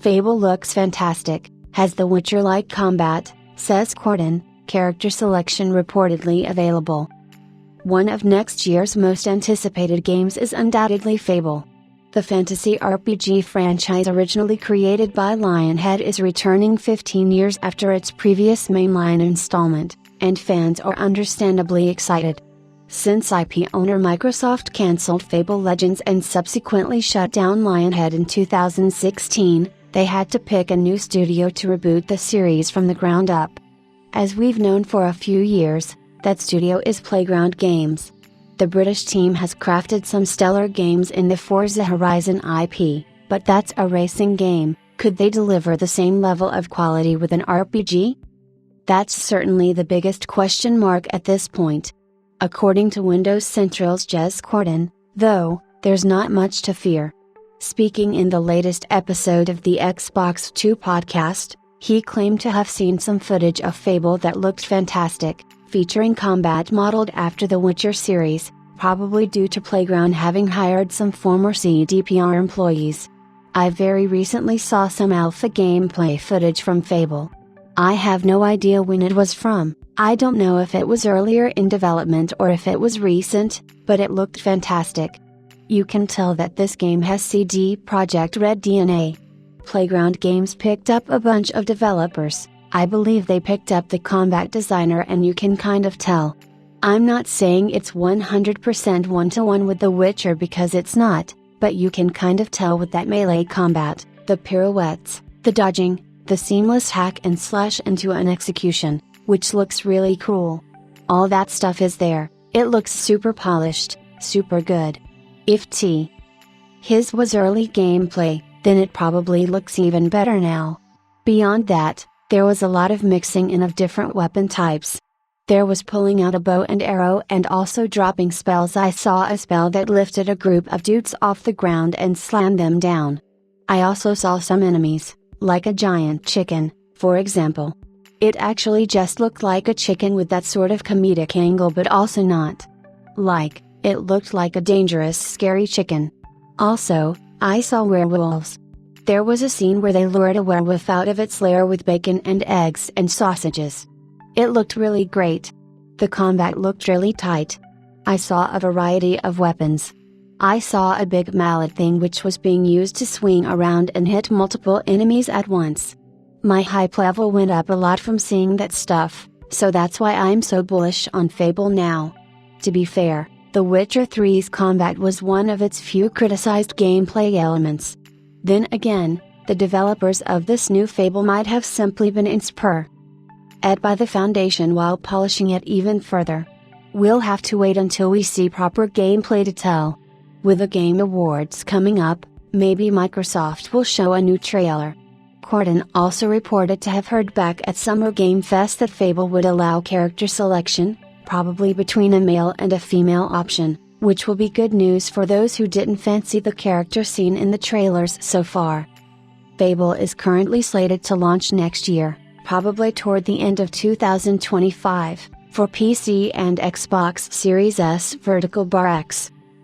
Fable looks fantastic, has the Witcher-like combat, says Corden, character selection reportedly available. One of next year's most anticipated games is undoubtedly Fable. The fantasy RPG franchise originally created by Lionhead is returning 15 years after its previous mainline installment, and fans are understandably excited. Since IP owner Microsoft cancelled Fable Legends and subsequently shut down Lionhead in 2016, they had to pick a new studio to reboot the series from the ground up. As we've known for a few years, that studio is Playground Games. The British team has crafted some stellar games in the Forza Horizon IP, but that's a racing game. Could they deliver the same level of quality with an RPG? That's certainly the biggest question mark at this point. According to Windows Central's Jez Corden, though, there's not much to fear. Speaking in the latest episode of the Xbox 2 podcast, he claimed to have seen some footage of Fable that looked fantastic, featuring combat modeled after the Witcher series, probably due to Playground having hired some former CDPR employees. I very recently saw some alpha gameplay footage from Fable. I have no idea when it was from. I don't know if it was earlier in development or if it was recent, but it looked fantastic. You can tell that this game has CD Projekt Red DNA. Playground Games picked up a bunch of developers. I believe they picked up the combat designer, and you can kind of tell. I'm not saying it's 100% one-to-one with The Witcher because it's not, but you can kind of tell with that melee combat, the pirouettes, the dodging, the seamless hack and slash into an execution, which looks really cool. All that stuff is there. It looks super polished, super good. If his was early gameplay, then it probably looks even better now. Beyond that, there was a lot of mixing in of different weapon types. There was pulling out a bow and arrow and also dropping spells. I saw a spell that lifted a group of dudes off the ground and slammed them down. I also saw some enemies, like a giant chicken, for example. It actually just looked like a chicken with that sort of comedic angle, but also not. It looked like a dangerous, scary chicken. Also, I saw werewolves. There was a scene where they lured a werewolf out of its lair with bacon and eggs and sausages. It looked really great. The combat looked really tight. I saw a variety of weapons. I saw a big mallet thing which was being used to swing around and hit multiple enemies at once. My hype level went up a lot from seeing that stuff, so that's why I'm so bullish on Fable now. To be fair, The Witcher 3's combat was one of its few criticized gameplay elements. Then again, the developers of this new Fable might have simply been inspired by the Foundation while polishing it even further. We'll have to wait until we see proper gameplay to tell. With the Game Awards coming up, maybe Microsoft will show a new trailer. Corden also reported to have heard back at Summer Game Fest that Fable would allow character selection, probably between a male and a female option, which will be good news for those who didn't fancy the character seen in the trailers so far. Fable is currently slated to launch next year, probably toward the end of 2025, for PC and Xbox Series S Vertical Bar X.